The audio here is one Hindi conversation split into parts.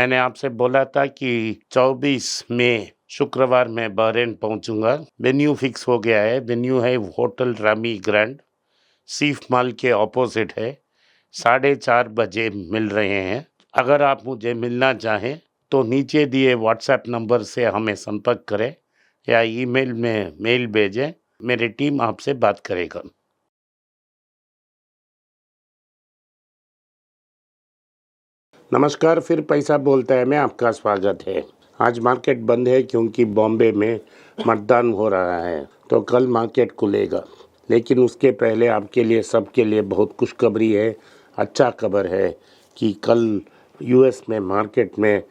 मैंने आपसे बोला था कि 24 मई शुक्रवार मैं बहरीन पहुंचूंगा। वेन्यू फिक्स हो गया है। वेन्यू है होटल रामी ग्रैंड, सीफ मॉल के ऑपोजिट है। 4:30 बजे मिल रहे हैं। अगर आप मुझे मिलना चाहें तो नीचे दिए व्हाट्सएप नंबर से हमें संपर्क करें या ईमेल में मेल भेजें। मेरी टीम आपसे बात करेगा। नमस्कार, फिर पैसा बोलता है में आपका स्वागत है। आज मार्केट बंद है क्योंकि बॉम्बे में मतदान हो रहा है, तो कल मार्केट खुलेगा। लेकिन उसके पहले आपके लिए, सबके लिए बहुत खुशखबरी है। अच्छा खबर है कि कल यूएस में मार्केट में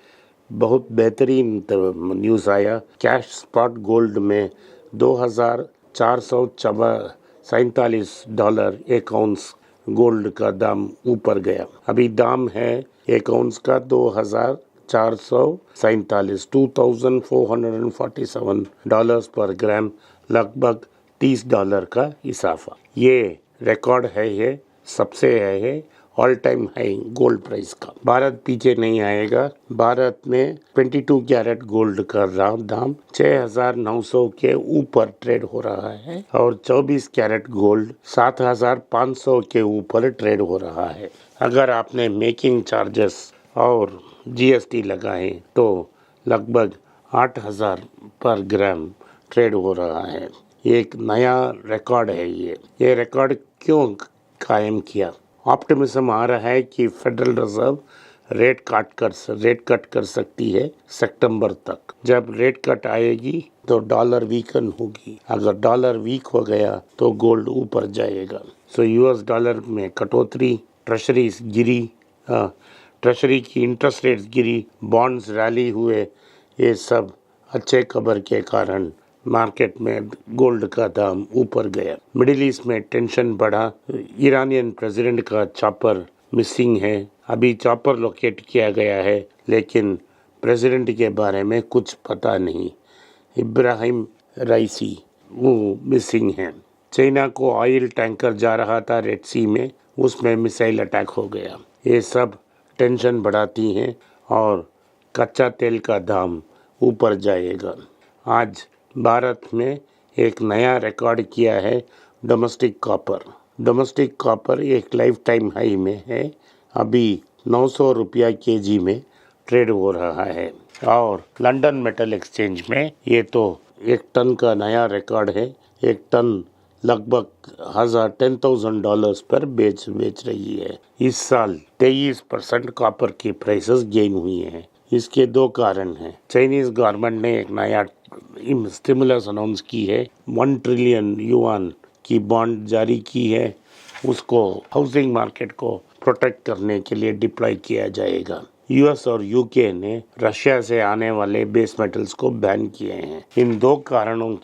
बहुत बेहतरीन न्यूज़ आया। कैश स्पॉट गोल्ड में $2,447 एक आउंस गोल्ड का दाम ऊपर गया। अभी दाम है एक आउंस का $2,447 पर ग्राम, लगभग $30 का इजाफा। ये रिकॉर्ड है, ये सबसे है all time high gold price का। भारत पीछे नहीं आएगा। भारत में 22 कैरेट गोल्ड का दाम 6,900 के ऊपर ट्रेड हो रहा है और 24 कैरेट गोल्ड 7,500 के ऊपर ट्रेड हो रहा है। अगर आपने मेकिंग चार्जेस और जीएसटी लगाए तो लगभग 8,000 पर ग्राम ट्रेड हो रहा है। एक नया रिकॉर्ड है। ये रिकॉर्ड क्यों कायम किया? ऑप्टिमिज्म आ रहा है कि फेडरल रिजर्व रेट कट कर सकती है सितंबर तक। जब रेट कट आएगी तो डॉलर वीकन होगी। अगर डॉलर वीक हो गया तो गोल्ड ऊपर जाएगा। सो यूएस डॉलर में कटौती, ट्रेशरी की इंटरेस्ट रेट्स गिरी, बॉन्ड्स रैली हुए। ये सब अच्छे खबर के कारण मार्केट में गोल्ड का दाम ऊपर गया। मिडिल ईस्ट में टेंशन बढ़ा। ईरानियन प्रेसिडेंट का चॉपर मिसिंग है। अभी चॉपर लोकेट किया गया है, लेकिन प्रेसिडेंट के बारे में कुछ पता नहीं। इब्राहिम राइसी वो मिसिंग है। चाइना को ऑयल टैंकर जा रहा था रेड सी में, उसमें मिसाइल अटैक हो गया। ये सब टेंशन बढ़ाती हैं और कच्चा तेल का दाम ऊपर जाएगा। आज भारत में एक नया रिकॉर्ड किया है डोमेस्टिक कॉपर एक लाइफ टाइम हाई में है। अभी 900 रुपया केजी में ट्रेड हो रहा है और लंदन मेटल एक्सचेंज में ये तो एक टन का नया रिकॉर्ड है। एक टन लगभग $10,000 पर बेच रही है। इस साल 23% कॉपर की प्राइसेस गेन हुई हैं। इसके दो कारण हैं। चाइनीज गवर्नमेंट ने एक नया स्टिमुलस अनाउंस की है। 1 ट्रिलियन युआन की बॉन्ड जारी की है। उसको हाउसिंग मार्केट को प्रोटेक्ट करने के लिए डिप्लॉय किया जाएगा। यूएस और यूके ने रशिया से आने वाले बेस मेटल्स को बैन किए हैं। इन दो कारणों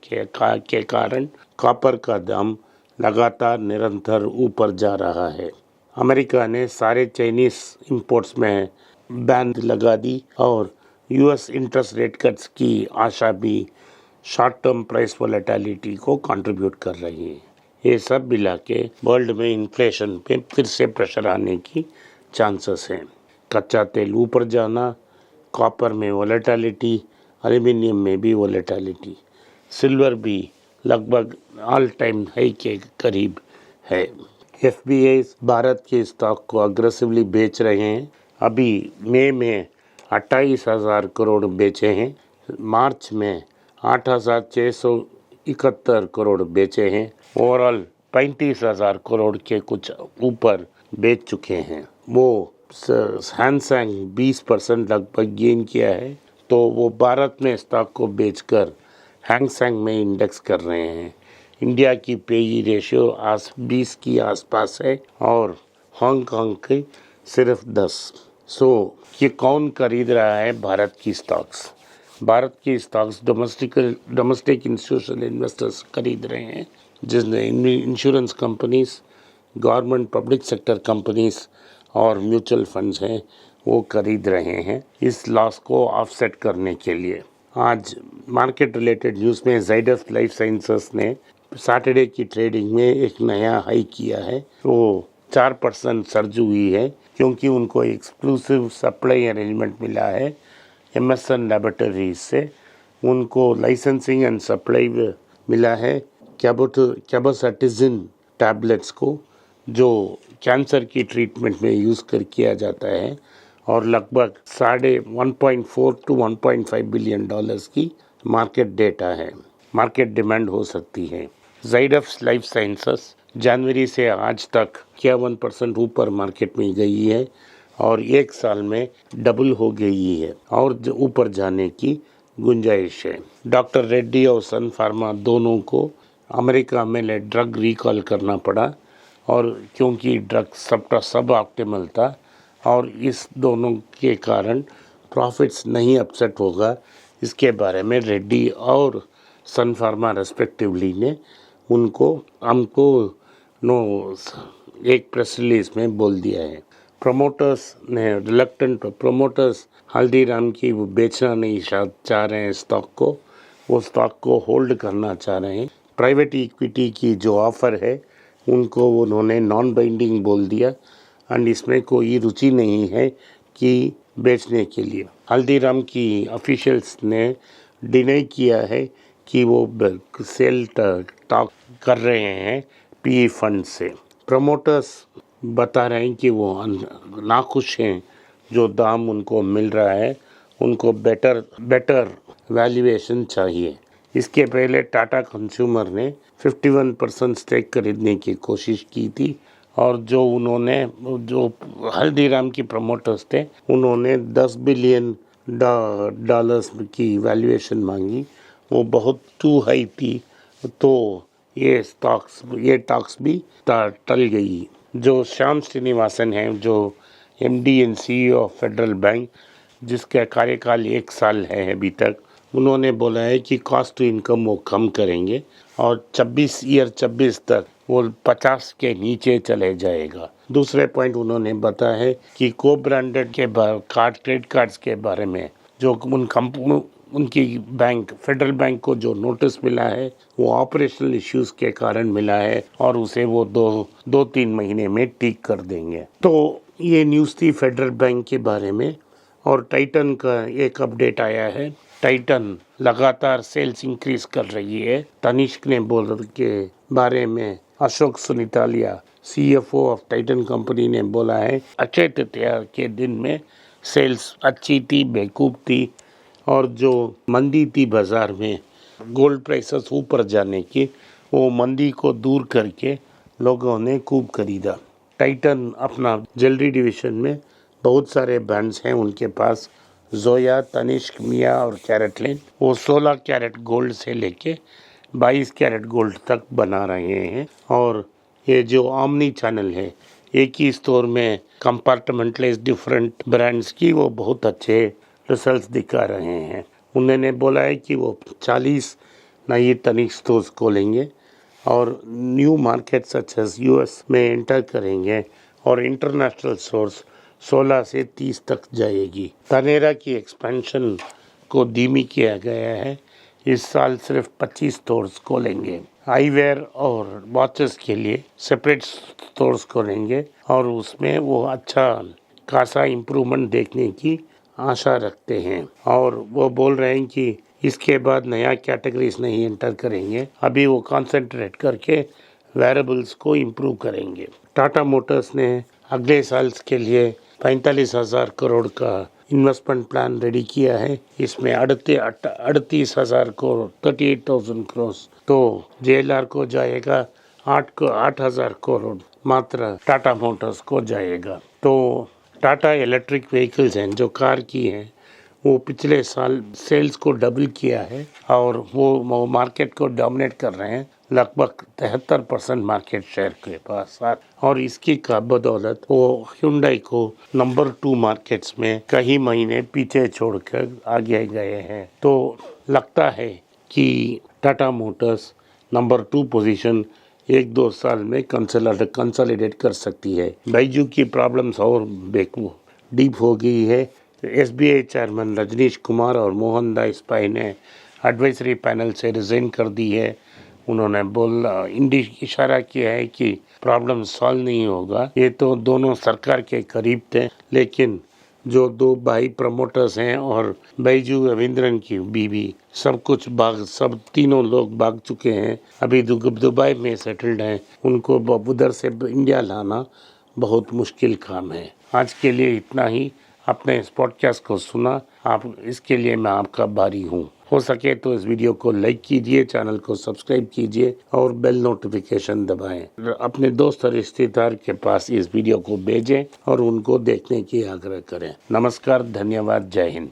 के कारण कॉपर का दाम लगातार निरंतर ऊपर जा रहा है। अमेरिका ने सारे चाइनीज इंपोर्ट्स में बैन लगा दी और यूएस इंटरेस्ट रेट कट्स की आशा भी शॉर्ट टर्म प्राइस वोलेटिलिटी को कंट्रीब्यूट कर रही है। ये सब मिला के वर्ल्ड में इन्फ्लेशन पे फिर से प्रेशर आने की चांसेस हैं। कच्चा तेल ऊपर जाना, कॉपर में वोलेटिलिटी, एल्युमिनियम में भी वोलेटिलिटी, सिल्वर भी लगभग ऑल टाइम हाई के करीब है। एफबीआई भारत के स्टॉक को अग्रेसिवली बेच रहे हैं। अभी मई में 28,000 करोड़ बेचे हैं। मार्च में 8,671 करोड़ बेचे हैं। ओवरऑल 35,000 करोड़ के कुछ ऊपर बेच चुके हैं। वो हैंगसेंग 20% लगभग गेन किया है, तो वो भारत में स्टॉक को बेचकर हैंगसेंग में इंडेक्स कर रहे हैं। इंडिया की पीई रेशियो 20 की आसपास है और हांगकांग की सिर्फ 10। ये कौन खरीद रहा है भारत की स्टॉक्स? भारत की स्टॉक्स डोमेस्टिक इंस्टीट्यूशनल इन्वेस्टर्स खरीद रहे हैं, जिसमें insurance companies, government public sector companies और म्यूचुअल फंड्स हैं, वो खरीद रहे हैं इस लॉस को ऑफसेट करने के लिए। आज मार्केट रिलेटेड न्यूज़ में ज़ाइडस लाइफ साइंसेस ने सैटरडे की ट्रेडिंग में एक नया हाई किया है। वो 4% सर्ज हुई है क्योंकि उनको एक्सक्लूसिव सप्लाई अरेंजमेंट मिला है एमएसएन लैबोरेटरीज से। उनको लाइसेंसिंग एंड सप्लाई मिला है कैबोसैटिजिन टैबलेट्स को, जो कैंसर की ट्रीटमेंट में यूज़ किया जाता है, और लगभग 1.4 to 1.5 बिलियन डॉलर्स की मार्केट डिमांड हो सकती है। ज़ाइडस लाइफ साइंसेस जनवरी से आज तक 51% ऊपर मार्केट में गई है और एक साल में डबल हो गई है और ऊपर जाने की गुंजाइश है। डॉक्टर रेड्डी और सन फार्मा दोनों को अमेरिका में ड्रग रिकॉल करना पड़ा, और क्योंकि ड्रग सब ऑप्टिमल था, और इस दोनों के कारण प्रॉफिट्स नहीं अपसेट होगा, इसके बारे में रेड्डी और सन फार्मा रेस्पेक्टिवली ने हमको एक प्रेस रिलीज में बोल दिया है। प्रमोटर्स हल्दीराम की वो बेचना नहीं चाह रहे हैं स्टॉक को, वो स्टॉक को होल्ड करना चाह रहे हैं। प्राइवेट इक्विटी की जो ऑफ़र है उनको उन्होंने नॉन बाइंडिंग बोल दिया, एंड इसमें कोई रुचि नहीं है कि बेचने के लिए। हल्दीराम की ऑफिशियल्स ने डिनाई किया है कि वो सेल टॉक कर रहे हैं पीई फंड से। प्रमोटर्स बता रहे हैं कि वो नाखुश हैं जो दाम उनको मिल रहा है, उनको बेटर वैल्यूएशन चाहिए। इसके पहले टाटा कंज्यूमर ने 51% स्टेक खरीदने की कोशिश की थी, और जो हल्दीराम की प्रमोटर्स थे उन्होंने 10 बिलियन डॉलर्स की वैल्यूएशन मांगी। वो बहुत टू हाई थी, तो ये टॉक्स भी टल गई। जो श्याम श्रीनिवासन हैं, जो MD and CEO of federal bank, जिसका कार्यकाल 1 साल है अभी तक, उन्होंने बोला है कि कॉस्ट टू इनकम वो कम करेंगे और 26 तक वो 50 के नीचे चले जाएगा। दूसरे पॉइंट उन्होंने बताया है कि को ब्रांडेड के क्रेडिट कार्ड्स के बारे में जो उनकी फेडरल बैंक को जो नोटिस मिला है वो ऑपरेशनल इश्यूज के कारण मिला है, और उसे वो 2-3 महीने में ठीक कर देंगे। तो ये न्यूज़ थी फेडरल बैंक के बारे में। और टाइटन का एक अपडेट आया है। टाइटन लगातार सेल्स इंक्रीज कर रही है। तनिष्क ने बोल के बारे में Ashok Sonthalia CFO of Titan company ने बोला है, अक्षय तृतीया के दिन में सेल्स अच्छी थी, बेकूफ थी, और जो मंदी थी बाजार में गोल्ड प्राइसेस ऊपर जाने की, वो मंदी को दूर करके लोगों ने खूब खरीदा। टाइटन अपना ज्वेलरी डिवीजन में बहुत सारे ब्रांड्स हैं उनके पास, जोया, तनिष्क, मिया और कैरेटलिन। वो 16 कैरेट गोल्ड से लेके 22 कैरेट गोल्ड तक बना रहे हैं। और ये जो ओमनी चैनल है, एक ही स्टोर में कंपार्टमेंटलाइज डिफरेंट ब्रांड्स की, वो बहुत अच्छे रिजल्ट्स दिखा रहे हैं। उन्होंने बोला है कि वो 40 नए तनिष्क स्टोर्स खोलेंगे और new market such as US में एंटर करेंगे, और इंटरनेशनल स्टोर्स 16 से 30 तक जाएगी। तनेरा की एक्सपेंशन को धीमी किया गया है। इस साल सिर्फ 25 स्टोर्स खोलेंगे। आईवेयर और वॉचेस के लिए सेपरेट स्टोर्स खोलेंगे, और उसमें वो अच्छा खासा इम्प्रूवमेंट देखने की आशा रखते हैं। और वो बोल रहे हैं कि इसके बाद नया कैटेगरीज नहीं एंटर करेंगे, अभी वो कॉन्सेंट्रेट करके वेरेबल्स को इम्प्रूव करेंगे। टाटा मोटर्स ने अगले साल के लिए 45,000 करोड़ का इन्वेस्टमेंट प्लान रेडी किया है। इसमें 38,000 करोड़ 38,000 करोड़ तो जेएलआर को जाएगा, 8,000 करोड़ मात्र टाटा मोटर्स को जाएगा। तो टाटा इलेक्ट्रिक व्हीकल्स हैं जो कार की हैं, वो पिछले साल सेल्स को डबल किया है, और वो मार्केट को डोमिनेट कर रहे हैं, लगभग 73% मार्केट शेयर के पास। और इसकी का बदौलत वो hyundai को नंबर 2 मार्केट्स में कई महीने पीछे छोड़कर आगे गए हैं। तो लगता है कि टाटा मोटर्स नंबर 2 पोजीशन 1-2 साल में कंसोलिडेट कर सकती है। बाइजू की प्रॉब्लम्स और डीप हो गई है। एसबीआई चेयरमैन रजनीश कुमार और मोहन दास पाई ने एडवाइजरी पैनल से रिजाइन कर दी है। उन्होंने इशारा किया है कि प्रॉब्लम सॉल्व नहीं होगा। ये तो दोनों सरकार के करीब थे, लेकिन जो दो भाई प्रमोटर्स हैं और बैजू रविंद्रन की बीवी सब तीनों लोग भाग चुके हैं, अभी दुबई में सेटल्ड हैं। उनको उधर से इंडिया लाना बहुत मुश्किल काम है। आज के लिए इतना ही। आपने इस पॉडकास्ट को सुना, इसके लिए मैं आपका आभारी हूँ। हो सके तो इस वीडियो को लाइक कीजिए, चैनल को सब्सक्राइब कीजिए और बेल नोटिफिकेशन दबाएं। अपने दोस्त और रिश्तेदार के पास इस वीडियो को भेजें और उनको देखने की आग्रह करें। नमस्कार, धन्यवाद, जय हिंद।